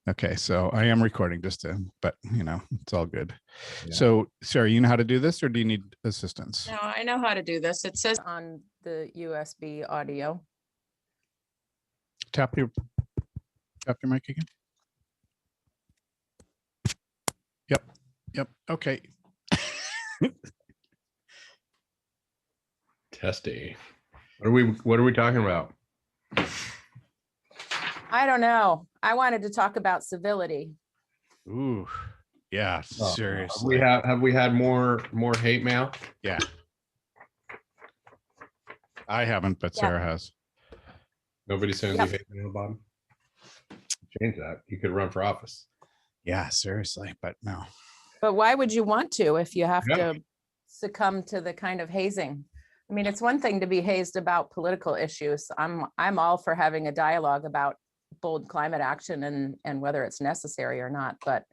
Okay, so I am recording but it's all good. Yeah. So, Sarah, you know how to do this, or do you need assistance? No, I know how to do this. It says on the USB audio. Tap your mic again. Yep. Okay. Testy. What are we talking about? I don't know. I wanted to talk about civility. Ooh, yeah. Seriously. Have we had more hate mail? Yeah. I haven't, but Sarah has. Nobody sends you hate mail, Bob? Change that. You could run for office. Yeah, seriously, but no. But why would you want to if you have to succumb to the kind of hazing? I mean, it's one thing to be hazed about political issues. I'm all for having a dialogue about bold climate action and whether it's necessary or not, but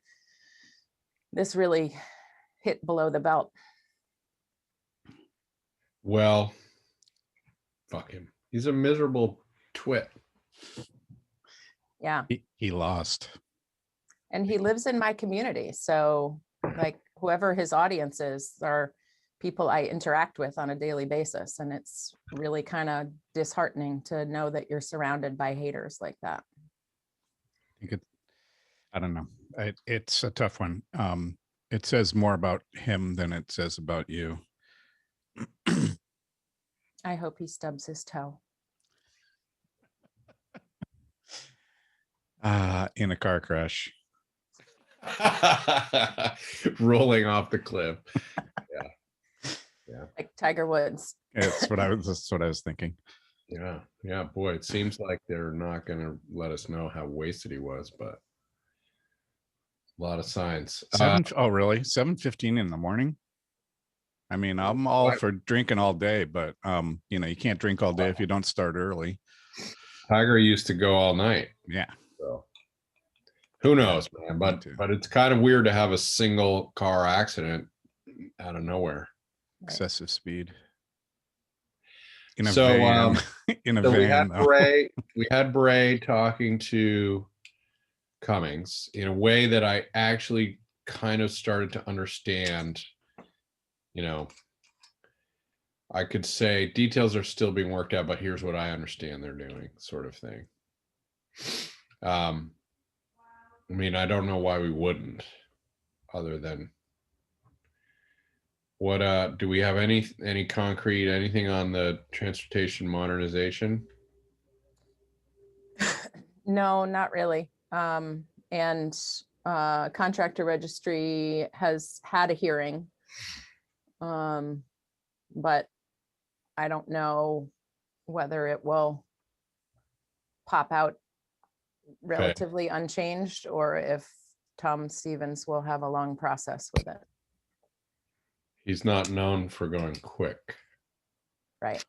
this really hit below the belt. Well, fuck him. He's a miserable twit. Yeah. He lost. And he lives in my community. So like whoever his audience is are people I interact with on a daily basis. And it's really kind of disheartening to know that you're surrounded by haters like that. I don't know. It's a tough one. It says more about him than it says about you. I hope he stubs his toe. In a car crash. Rolling off the cliff. Yeah. Like Tiger Woods. That's what I was thinking. Yeah. Boy, it seems like they're not going to let us know how wasted he was, but a lot of signs. Oh, really? 7:15 in the morning? I mean, I'm all for drinking all day, but you can't drink all day if you don't start early. Tiger used to go all night. Yeah. So who knows, man? But it's kind of weird to have a single car accident out of nowhere. Excessive speed. In a van. In a van. We had Bray talking to Cummings in a way that I actually kind of started to understand. I could say details are still being worked out, but here's what I understand they're doing, sort of thing. I mean, I don't know why we wouldn't, other than what do we have any concrete anything on the transportation modernization? No, not really. And contractor registry has had a hearing, but I don't know whether it will pop out relatively unchanged or if Tom Stevens will have a long process with it. He's not known for going quick. Right.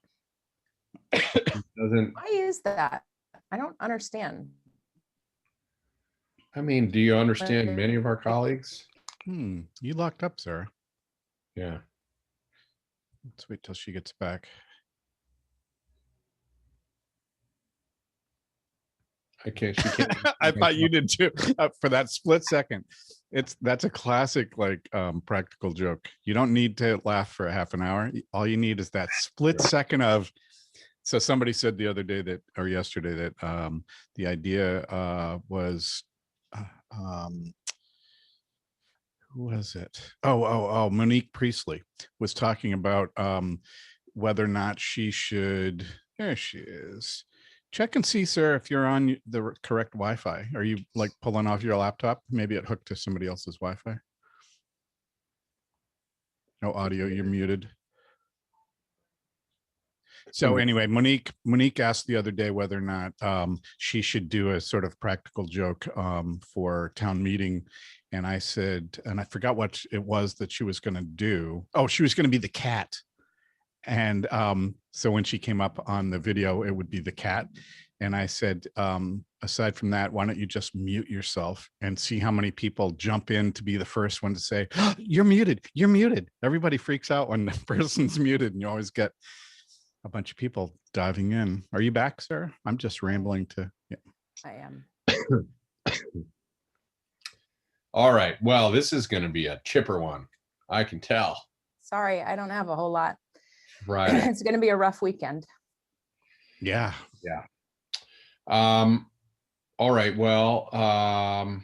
Why is that? I don't understand. I mean, do you understand many of our colleagues? You locked up, Sarah. Yeah. Let's wait till she gets back. She can't. I thought you did too. For that split second. That's a classic practical joke. You don't need to laugh for a half an hour. All you need is that split second of. So somebody said the other day or yesterday that the idea was who was it? Oh, Monique Priestley was talking about whether or not she should. There she is. Check and see, sir, if you're on the correct Wi-Fi. Are you pulling off your laptop? Maybe it hooked to somebody else's Wi-Fi. No audio, you're muted. So anyway, Monique asked the other day whether or not she should do a sort of practical joke for town meeting. And I said, and I forgot what it was that she was going to do. Oh, she was going to be the cat. And so when she came up on the video, it would be the cat. And I said, aside from that, why don't you just mute yourself and see how many people jump in to be the first one to say, oh, you're muted. Everybody freaks out when the person's muted, and you always get a bunch of people diving in. Are you back, sir? I'm just rambling to. Yeah. I am. All right. Well, this is going to be a chipper one. I can tell. Sorry, I don't have a whole lot. Friday. It's going to be a rough weekend. Yeah. Yeah. All right. Well, I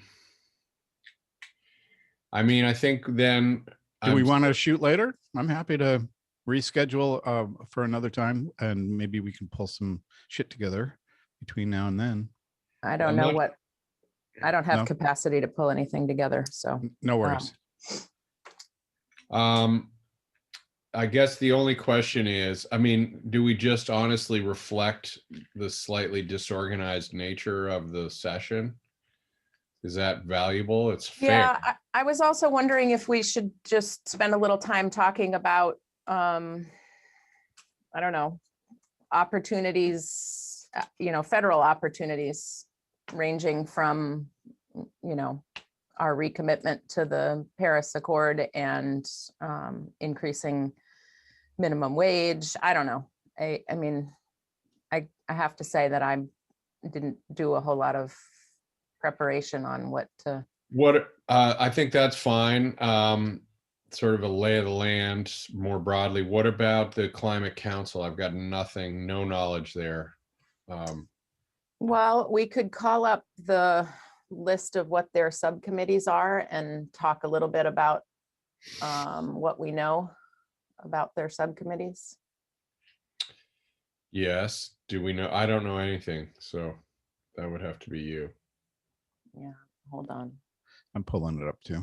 mean, I think then. Do we want to shoot later? I'm happy to reschedule for another time, and maybe we can pull some shit together between now and then. I don't know what, I don't have No? capacity to pull anything together, so. No worries. I guess the only question is, I mean, do we just honestly reflect the slightly disorganized nature of the session? Is that valuable? It's fair. Yeah, I was also wondering if we should just spend a little time talking about, I don't know, opportunities, federal opportunities ranging from, our recommitment to the Paris Accord and increasing minimum wage. I don't know. I mean, I have to say that I didn't do a whole lot of preparation on what to. I think that's fine. Sort of a lay of the land more broadly. What about the Climate Council? I've got no knowledge there. Well, we could call up the list of what their subcommittees are and talk a little bit about what we know about their subcommittees. Yes. Do we know? I don't know anything, so that would have to be you. Yeah, hold on. I'm pulling it up too.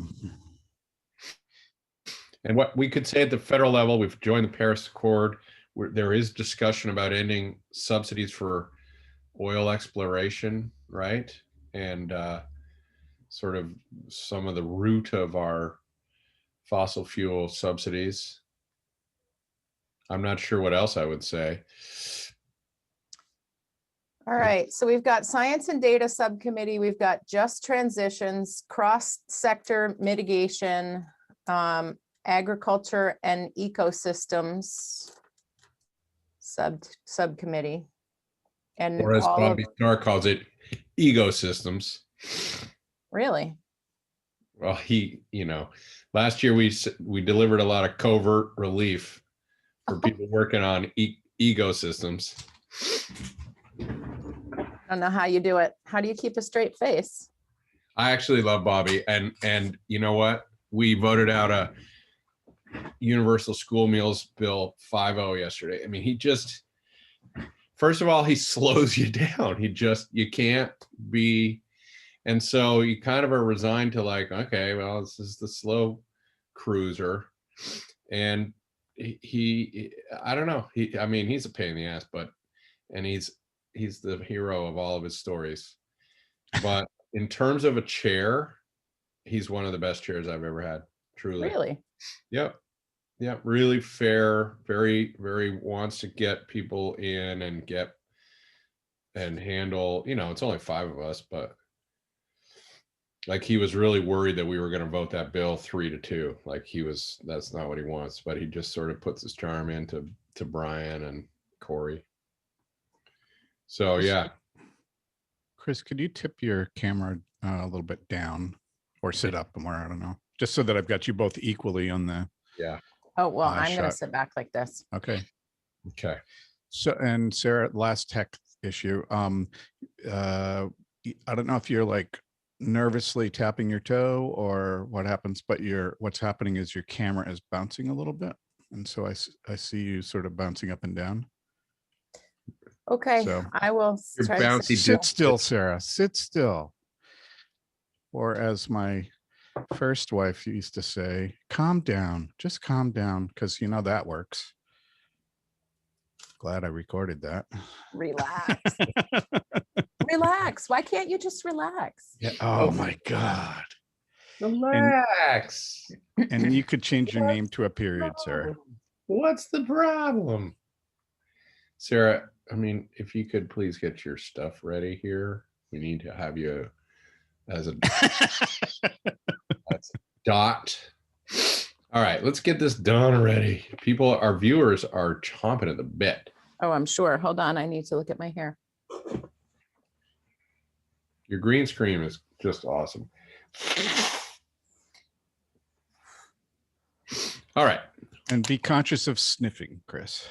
And what we could say at the federal level, we've joined the Paris Accord, where there is discussion about ending subsidies for oil exploration, right? And sort of some of the root of our fossil fuel subsidies. I'm not sure what else I would say. All right, so we've got Science and Data Subcommittee, we've got Just Transitions, Cross-Sector Mitigation, Agriculture and Ecosystems Subcommittee. And Or as all Bobby Starr calls it, ecosystems. Really? Well, last year we delivered a lot of covert relief for people working on ecosystems. I don't know how you do it. How do you keep a straight face? I actually love Bobby, and you know what? We voted out a universal school meals bill 5-0 yesterday. I mean, first of all, he slows you down. You can't be, and so you kind of are resigned to like, okay, well, this is the slow cruiser, and I don't know. I mean, he's a pain in the ass, and he's the hero of all of his stories. But in terms of a chair, he's one of the best chairs I've ever had. Truly. Really? Yep. Yeah. Really fair. Very, very wants to get people in and handle, it's only 5 of us, but like he was really worried that we were going to vote that bill 3-2. Like that's not what he wants, but he just sort of puts his charm into Brian and Corey. So yeah. Chris, could you tip your camera a little bit down or sit up more? I don't know, just so that I've got you both equally on the. Yeah. Oh, well, I'm going to shot. sit back like this. Okay. Okay. So, and Sarah, last tech issue. I don't know if you're like nervously tapping your toe or what happens, but what's happening is your camera is bouncing a little bit. And so I see you sort of bouncing up and down. Okay, So, I will try to sit still, Sarah, sit still. Or as my first wife used to say, calm down, just calm down, because that works. Glad I recorded that. Relax. Relax. Why can't you just relax? Yeah. Oh my God. Relax. And you could change your name to a period, Sarah. What's the problem? Sarah, I mean, if you could please get your stuff ready here. We need to have you as a dot. All right, let's get this done already. Our viewers are chomping at the bit. Oh, I'm sure. Hold on. I need to look at my hair. Your green screen is just awesome. All right. And be conscious of sniffing, Chris.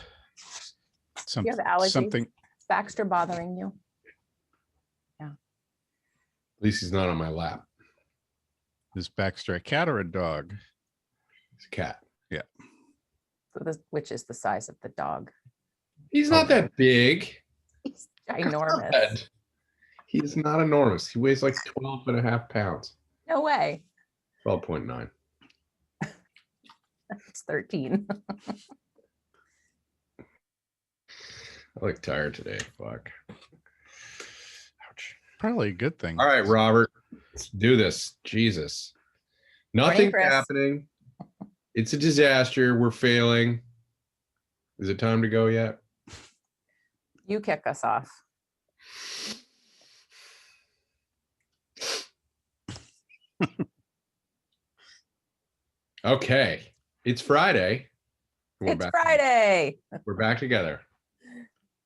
You have allergies? Something. Is Baxter bothering you? At least he's not on my lap. Is Baxter a cat or a dog? He's a cat. Yeah. So which is the size of the dog? He's not that big. He's ginormous. God. He's not enormous. He weighs like 12.5 pounds. No way. 12.9. It's 13. I look tired today. Fuck. Ouch. Probably a good thing. All right, Robert. Let's do this. Jesus. Nothing's Chris. happening. It's a disaster. We're failing. Is it time to go yet? You kick us off. Okay. It's Friday. It's Friday. We're back together.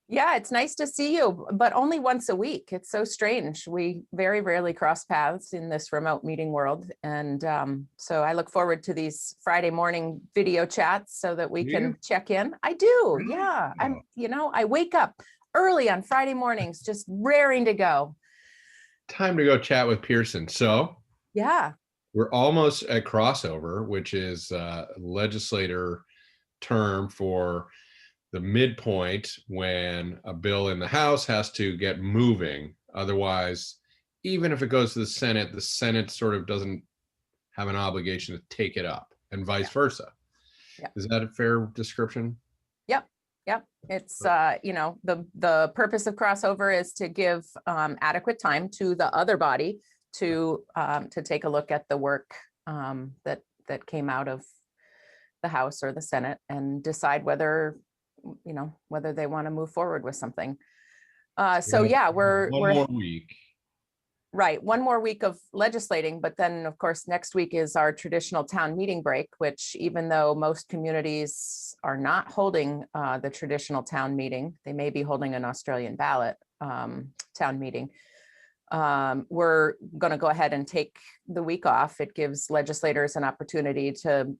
Yeah, it's nice to see you, but only once a week. It's so strange. We very rarely cross paths in this remote meeting world. And so I look forward to these Friday morning video chats so that we can check in. I do. Yeah. I wake up early on Friday mornings, just raring to go. Time to go chat with Pearson. So yeah, we're almost at crossover, which is legislator term for the midpoint when a bill in the House has to get moving. Otherwise, even if it goes to the Senate sort of doesn't have an obligation to take it up, and vice versa. Yeah. Is that a fair description? Yep. It's, the purpose of crossover is to give adequate time to the other body to take a look at the work that came out of the House or the Senate and decide whether they want to move forward with something. We're one more week. Right, one more week of legislating, but then of course next week is our traditional town meeting break, which even though most communities are not holding the traditional town meeting, they may be holding an Australian ballot town meeting. We're going to go ahead and take the week off. It gives legislators an opportunity to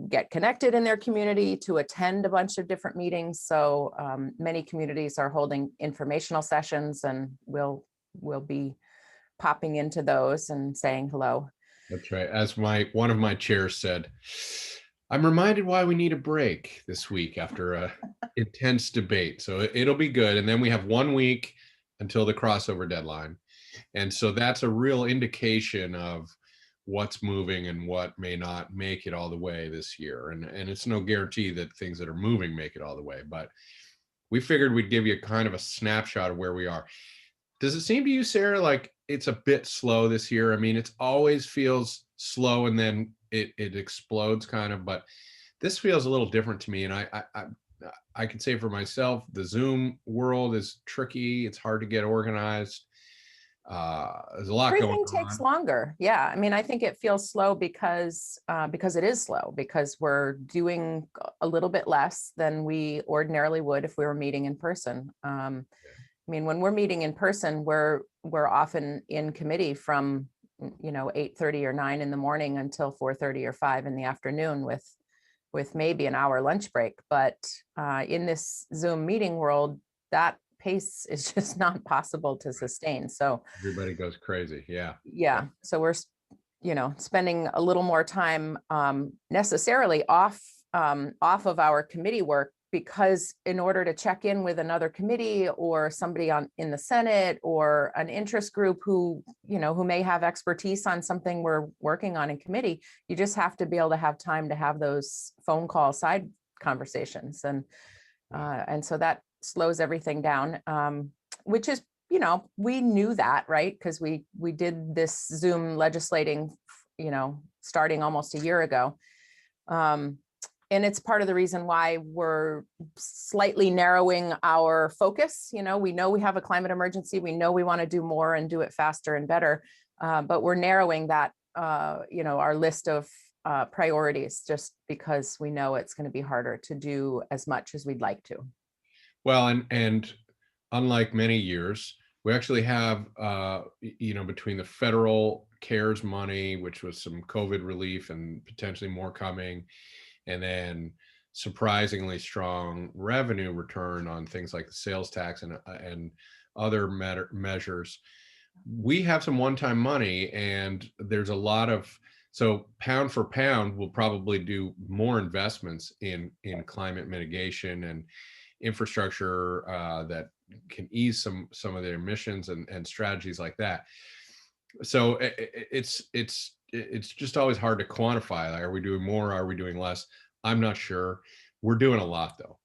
get connected in their community, to attend a bunch of different meetings. So many communities are holding informational sessions, and we'll be popping into those and saying hello. That's right. As one of my chairs said, I'm reminded why we need a break this week after a intense debate. So it'll be good. And then we have 1 week until the crossover deadline. And so that's a real indication of what's moving and what may not make it all the way this year. And it's no guarantee that things that are moving make it all the way, but we figured we'd give you kind of a snapshot of where we are. Does it seem to you, Sarah, like it's a bit slow this year? I mean, it always feels slow and then it explodes kind of, but this feels a little different to me. And I can say for myself, the Zoom world is tricky. It's hard to get organized. There's a lot going on. Everything takes longer. Yeah. I mean, I think it feels slow because it is slow, because we're doing a little bit less than we ordinarily would if we were meeting in person. I mean, when we're meeting in person, we're often in committee from 8:30 or 9 in the morning until 4:30 or 5 in the afternoon with maybe an hour lunch break. But in this Zoom meeting world, that pace is just not possible to sustain. So everybody goes crazy. Yeah. So we're spending a little more time necessarily off of our committee work, because in order to check in with another committee or somebody in the Senate or an interest group who may have expertise on something we're working on in committee, you just have to be able to have time to have those phone call side conversations. And so that slows everything down, which is, we knew that, right? Because we did this Zoom legislating, starting almost a year ago. And it's part of the reason why we're slightly narrowing our focus. We know we have a climate emergency. We know we want to do more and do it faster and better. But we're narrowing that, our list of priorities, just because we know it's going to be harder to do as much as we'd like to. Well, and unlike many years, we actually have, between the federal CARES money, which was some COVID relief and potentially more coming, and then surprisingly strong revenue return on things like the sales tax and other measures. We have some one-time money, and there's a lot of, so pound for pound, we'll probably do more investments in climate mitigation and infrastructure that can ease some of their emissions and strategies like that. So it's just always hard to quantify. Like, are we doing more? Are we doing less? I'm not sure. We're doing a lot though.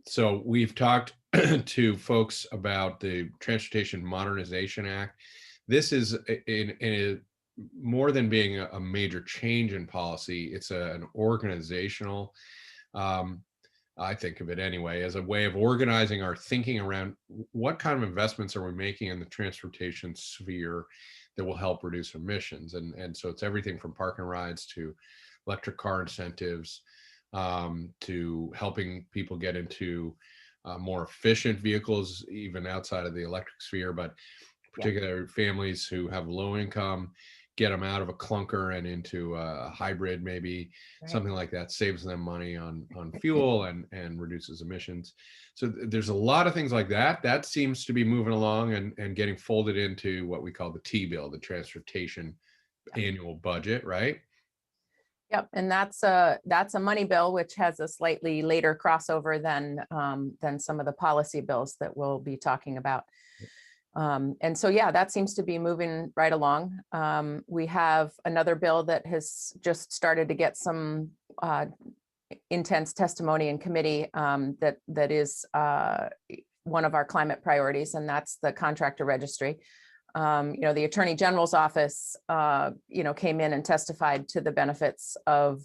So we've talked to folks about the Transportation Modernization Act. This is in more than being a major change in policy. It's an organizational, I think of it anyway, as a way of organizing our thinking around what kind of investments are we making in the transportation sphere that will help reduce emissions. And so it's everything from park and rides to electric car incentives, to helping people get into more efficient vehicles, even outside of the electric sphere, but particularly families who have low income, get them out of a clunker and into a hybrid, maybe something like that, saves them money on fuel and reduces emissions. So there's a lot of things like that. That seems to be moving along and getting folded into what we call the T-bill, the transportation annual budget, right? Yep, and that's a money bill, which has a slightly later crossover than some of the policy bills that we'll be talking about. And so, yeah, that seems to be moving right along. We have another bill that has just started to get some intense testimony in committee that is one of our climate priorities, and that's the contractor registry. The Attorney General's office, came in and testified to the benefits of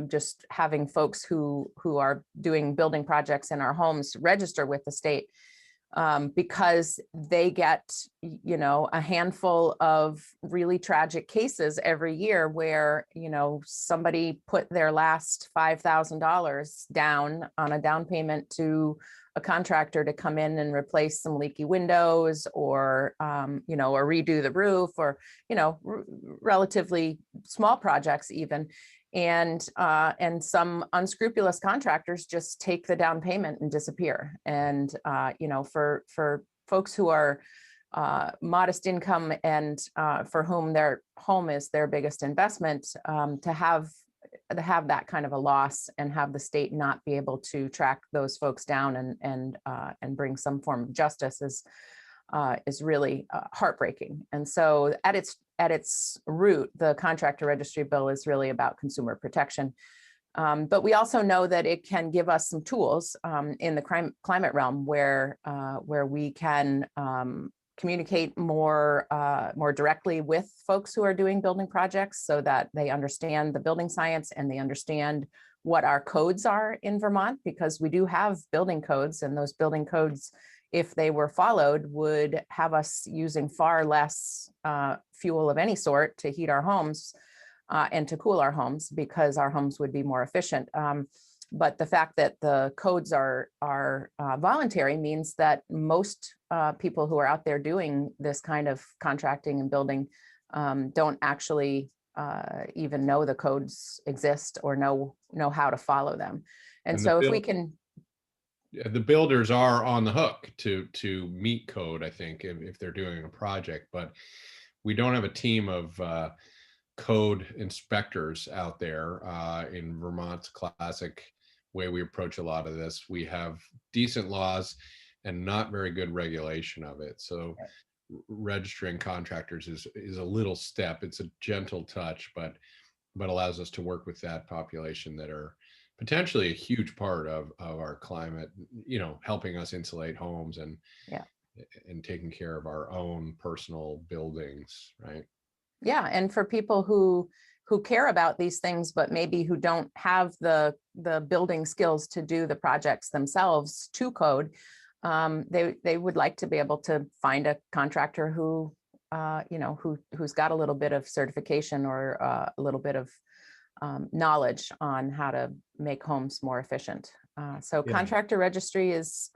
just having folks who are doing building projects in our homes register with the state, because they get, a handful of really tragic cases every year where, somebody put their last $5,000 down on a down payment to a contractor to come in and replace some leaky windows or redo the roof or, relatively small projects even. And some unscrupulous contractors just take the down payment and disappear. And, for folks who are modest income and for whom their home is their biggest investment, to have that kind of a loss and have the state not be able to track those folks down and bring some form of justice is really heartbreaking. And so at its root, the contractor registry bill is really about consumer protection. But we also know that it can give us some tools in the climate realm where we can communicate more directly with folks who are doing building projects so that they understand the building science and they understand what our codes are in Vermont, because we do have building codes, and those building codes, if they were followed, would have us using far less fuel of any sort to heat our homes and to cool our homes, because our homes would be more efficient. But the fact that the codes are voluntary means that most people who are out there doing this kind of contracting and building don't actually even know the codes exist or know how to follow them. And so if we can, the builders are on the hook to meet code, I think, if they're doing a project, but we don't have a team of code inspectors out there in Vermont's classic way we approach a lot of this. We have decent laws and not very good regulation of it. So registering contractors is a little step. It's a gentle touch, but allows us to work with that population that are potentially a huge part of our climate, helping us insulate homes and taking care of our own personal buildings, right? Yeah, and for people who care about these things, but maybe who don't have the building skills to do the projects themselves to code, they would like to be able to find a contractor who's got a little bit of certification or a little bit of knowledge on how to make homes more efficient. Contractor registry is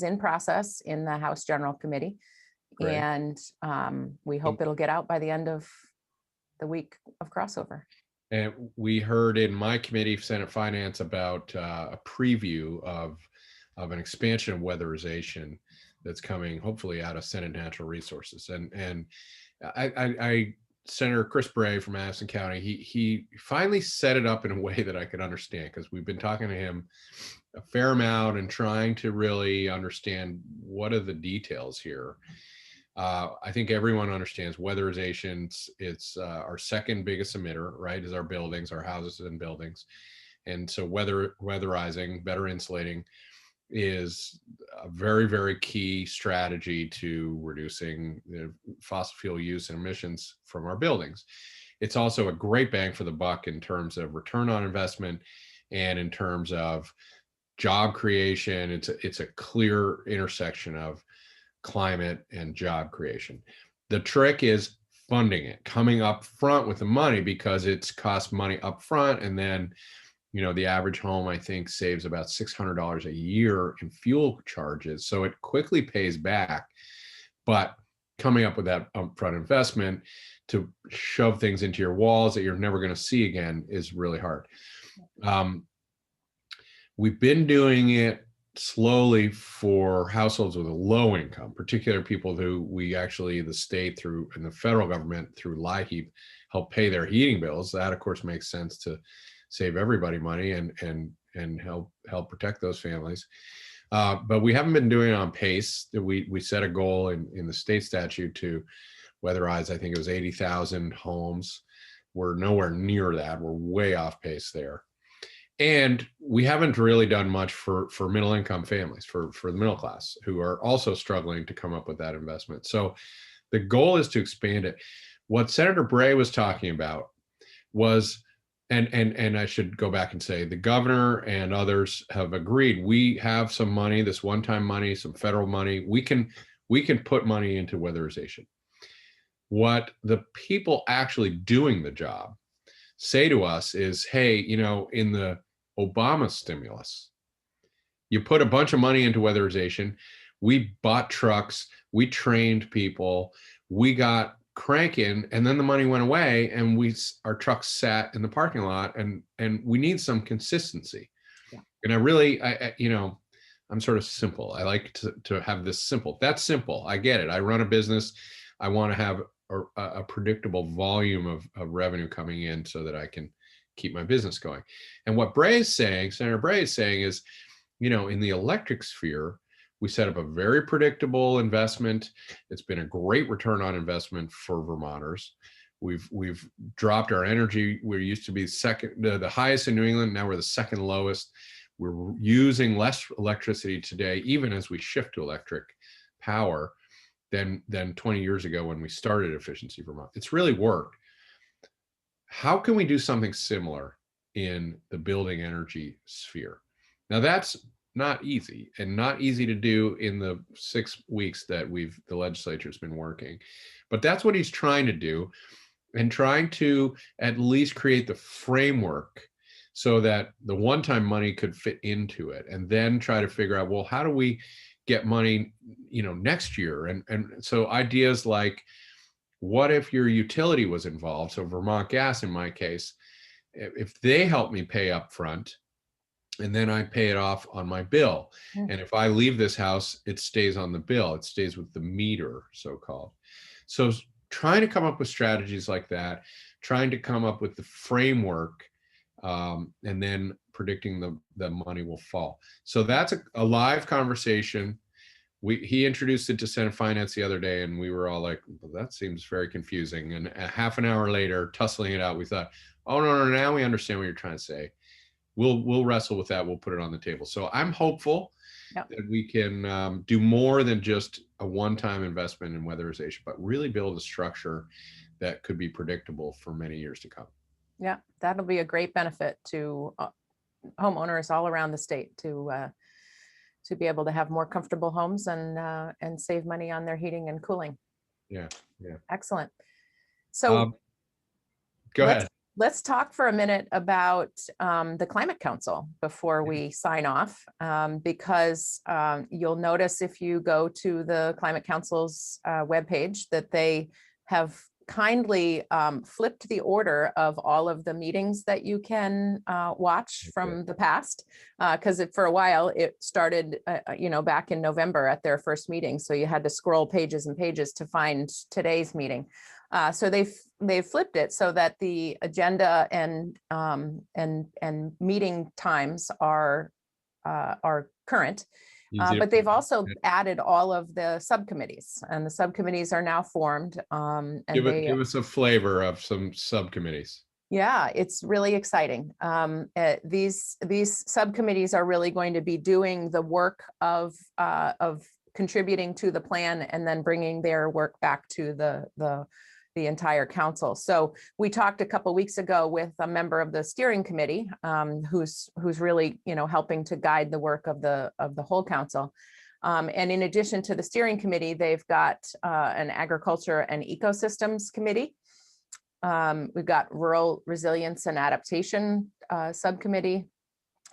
in process in the House General Committee. Great. And we hope it'll get out by the end of the week of crossover. And we heard in my committee, Senate Finance, about a preview of an expansion of weatherization that's coming hopefully out of Senate Natural Resources. And Senator Chris Bray from Madison County, he finally set it up in a way that I could understand, because we've been talking to him a fair amount and trying to really understand what are the details here. I think everyone understands weatherization. It's our second biggest emitter, right? Is our buildings, our houses and buildings. And so weatherizing, better insulating, is a very, very key strategy to reducing the fossil fuel use and emissions from our buildings. It's also a great bang for the buck in terms of return on investment and in terms of job creation. It's a clear intersection of climate and job creation. The trick is funding it, coming up front with the money, because it's cost money up front, and then the average home, I think, saves about $600 a year in fuel charges. So it quickly pays back. But coming up with that upfront investment to shove things into your walls that you're never going to see again is really hard. We've been doing it slowly for households with a low income, particularly people who we actually, the state through and the federal government through LIHEAP, help pay their heating bills. That, of course, makes sense to save everybody money and help protect those families. But we haven't been doing it on pace. We set a goal in the state statute to weatherize, I think it was 80,000 homes. We're nowhere near that. We're way off pace there. And we haven't really done much for middle income families, for the middle class, who are also struggling to come up with that investment. So the goal is to expand it. What Senator Bray was talking about was, and I should go back and say, the governor and others have agreed. We have some money, this one-time money, some federal money. We can put money into weatherization. What the people actually doing the job say to us is, hey, in the Obama stimulus, you put a bunch of money into weatherization. We bought trucks, we trained people, we got cranking, and then the money went away, and our trucks sat in the parking lot, and we need some consistency. Yeah. And I'm sort of simple. I like to have this simple. That's simple. I get it. I run a business. I want to have a predictable volume of revenue coming in so that I can keep my business going. And what Senator Bray is saying is, in the electric sphere, we set up a very predictable investment. It's been a great return on investment for Vermonters. We've dropped our energy. We used to be the highest in New England. Now we're the second lowest. We're using less electricity today, even as we shift to electric power, than 20 years ago when we started Efficiency Vermont. It's really worked. How can we do something similar in the building energy sphere? Now, that's not easy, and not easy to do in the 6 weeks that the legislature's been working. But that's what he's trying to do, and trying to at least create the framework so that the one-time money could fit into it, and then try to figure out, well, how do we get money, next year? And so ideas like, what if your utility was involved? So Vermont Gas, in my case, if they help me pay up front, and then I pay it off on my bill. Mm-hmm. And if I leave this house, it stays on the bill. It stays with the meter, so-called. So trying to come up with strategies like that, trying to come up with the framework, and then predicting the money will fall. So that's a live conversation. He introduced it to Senate Finance the other day, and we were all like, well, that seems very confusing. And a half an hour later, tussling it out, we thought, oh, no, now we understand what you're trying to say. We'll wrestle with that. We'll put it on the table. So I'm hopeful that we can do more than just a one-time investment in weatherization, but really build a structure that could be predictable for many years to come. Yeah, that'll be a great benefit to homeowners all around the state to be able to have more comfortable homes and save money on their heating and cooling. Yeah. Excellent. So go ahead. Let's talk for a minute about the Climate Council before we sign off, because you'll notice if you go to the Climate Council's webpage that they have kindly flipped the order of all of the meetings that you can watch from the past, because for a while it started, back in November at their first meeting. So you had to scroll pages and pages to find today's meeting. So they've flipped it so that the agenda and meeting times are current. But they've also added all of the subcommittees, and the subcommittees are now formed. And give us a flavor of some subcommittees. Yeah, it's really exciting. These subcommittees are really going to be doing the work of contributing to the plan and then bringing their work back to the entire council. So we talked a couple of weeks ago with a member of the steering committee, who's really, helping to guide the work of the whole council. And in addition to the steering committee, they've got an agriculture and ecosystems committee. We've got rural resilience and adaptation subcommittee.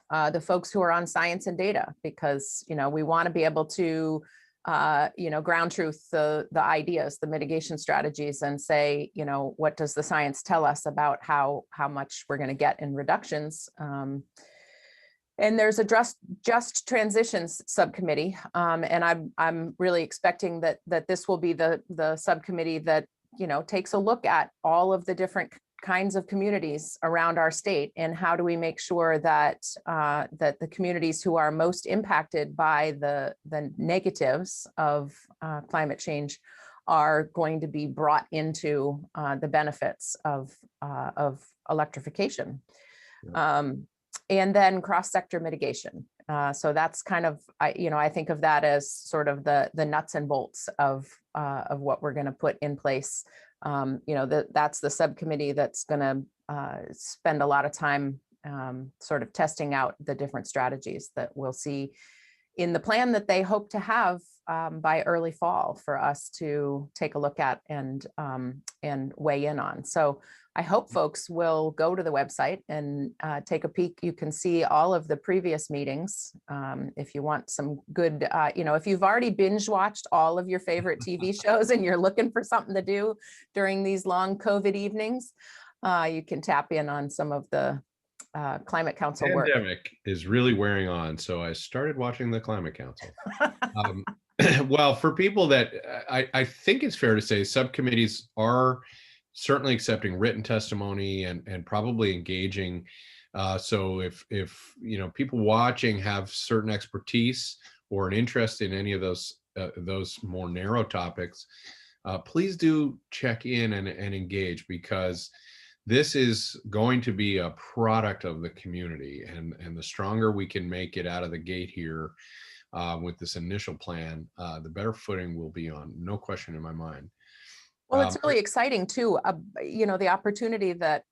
The folks who are on science and data, because we want to be able to ground truth the ideas, the mitigation strategies, and say, what does the science tell us about how much we're going to get in reductions. And there's a just transitions subcommittee, and I'm really expecting that this will be the subcommittee that takes a look at all of the different kinds of communities around our state, and how do we make sure that that the communities who are most impacted by the negatives of climate change are going to be brought into the benefits of electrification. And then cross-sector mitigation. So that's kind of, I think of that as sort of the nuts and bolts of what we're going to put in place. That's the subcommittee that's going to spend a lot of time sort of testing out the different strategies that we'll see in the plan that they hope to have by early fall for us to take a look at and weigh in on. So I hope folks will go to the website and take a peek. You can see all of the previous meetings. If you want some good, if you've already binge watched all of your favorite TV shows and you're looking for something to do during these long COVID evenings, you can tap in on some of the Climate Council work. Pandemic is really wearing on, so I started watching the Climate Council. Well, for people that I think it's fair to say subcommittees are certainly accepting written testimony and probably engaging. So if people watching have certain expertise or an interest in any of those more narrow topics, please do check in and engage, because this is going to be a product of the community, and the stronger we can make it out of the gate here with this initial plan, the better footing we'll be on, no question in my mind. Well, it's really exciting too, the opportunity that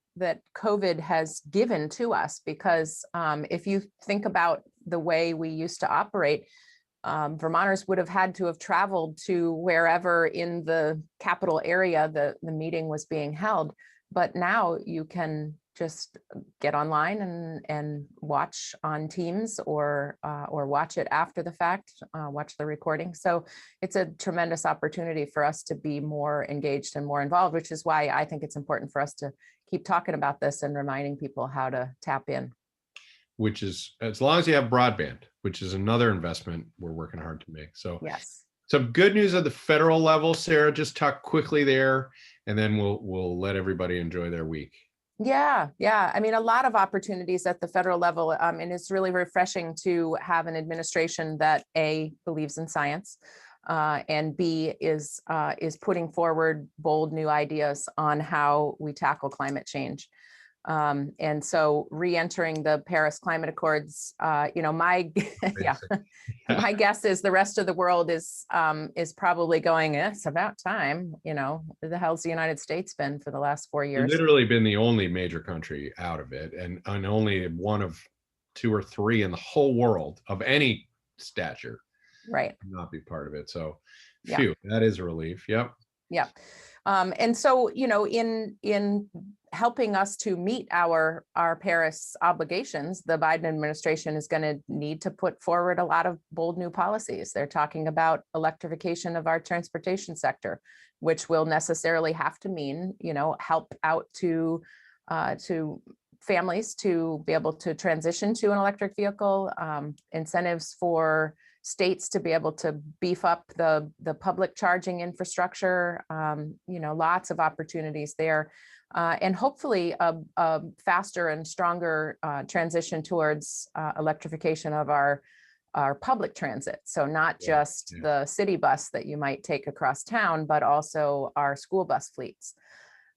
COVID has given to us, because if you think about the way we used to operate, Vermonters would have had to have traveled to wherever in the capital area the meeting was being held. But now you can just get online and watch on Teams or watch it after the fact, watch the recording. So it's a tremendous opportunity for us to be more engaged and more involved, which is why I think it's important for us to keep talking about this and reminding people how to tap in. Which is, as long as you have broadband, which is another investment we're working hard to make. So yes. Some good news at the federal level, Sarah, just talk quickly there, and then we'll let everybody enjoy their week. Yeah. I mean, a lot of opportunities at the federal level, and it's really refreshing to have an administration that A, believes in science, and B, is putting forward bold new ideas on how we tackle climate change. And so re-entering the Paris Climate Accords, my my guess is the rest of the world is probably going, it's about time, where the hell's the United States been for the last 4 years? Literally been the only major country out of it, and only one of 2 or 3 in the whole world of any stature, right, not be part of it. So yeah. phew, that is a relief. Yep. Yeah. And so, in helping us to meet our Paris obligations, the Biden administration is going to need to put forward a lot of bold new policies. They're talking about electrification of our transportation sector, which will necessarily have to mean, help out to families to be able to transition to an electric vehicle, incentives for states to be able to beef up the public charging infrastructure, lots of opportunities there. And hopefully a faster and stronger transition towards electrification of our public transit. So not just the city bus that you might take across town, but also our school bus fleets.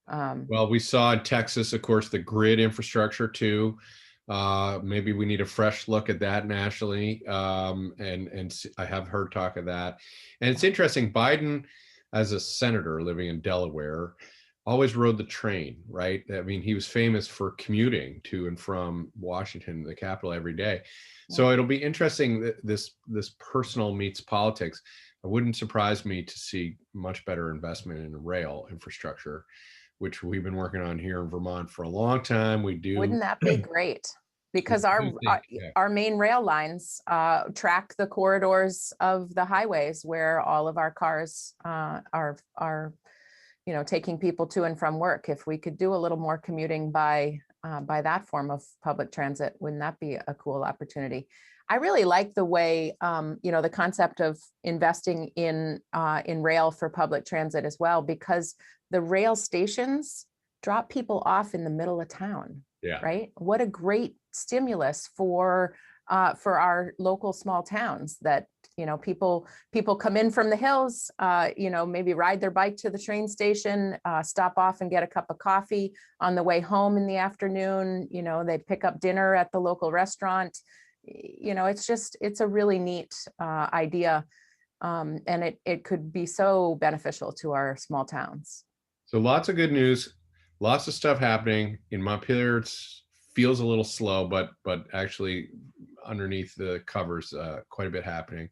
Well, we saw in Texas, of course, the grid infrastructure too. Maybe we need a fresh look at that nationally. And I have heard talk of that. And it's interesting, Biden, as a senator living in Delaware, always rode the train, right? I mean, he was famous for commuting to and from Washington, the capital, every day. So it'll be interesting that this personal meets politics. It wouldn't surprise me to see much better investment in rail infrastructure, which we've been working on here in Vermont for a long time. We do. Wouldn't that be great? Because our main rail lines track the corridors of the highways where all of our cars are taking people to and from work. If we could do a little more commuting by that form of public transit, wouldn't that be a cool opportunity? I really like the way, the concept of investing in rail for public transit as well, because the rail stations drop people off in the middle of town. Yeah. Right. What a great stimulus for our local small towns that, people come in from the hills, maybe ride their bike to the train station, stop off and get a cup of coffee on the way home in the afternoon. They pick up dinner at the local restaurant. It's a really neat idea. And it could be so beneficial to our small towns. So lots of good news, lots of stuff happening. In Montpelier, it feels a little slow, but actually underneath the covers, quite a bit happening.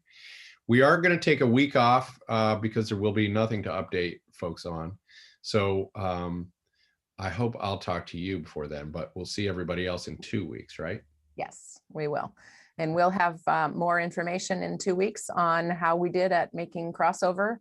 We are going to take a week off because there will be nothing to update folks on. So I hope I'll talk to you before then, but we'll see everybody else in 2 weeks, right? Yes, we will. And we'll have more information in 2 weeks on how we did at making crossover,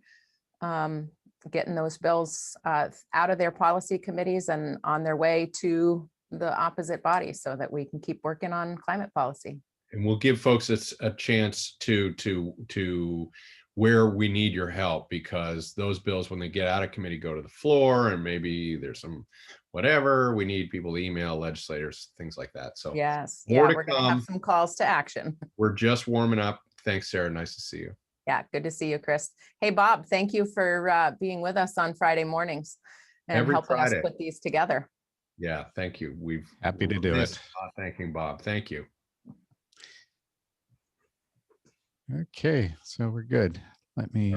getting those bills out of their policy committees and on their way to the opposite body so that we can keep working on climate policy. And we'll give folks a chance to where we need your help, because those bills, when they get out of committee, go to the floor, and maybe there's some whatever we need people to email legislators, things like that. So yes, we're going to have some calls to action. We're just warming up. Thanks, Sarah. Nice to see you. Yeah, good to see you, Chris. Hey, Bob, thank you for being with us on Friday mornings and helping us put these together. Yeah, thank you. We've happy to do it. Thanking Bob. Thank you. Okay, so we're good. Let me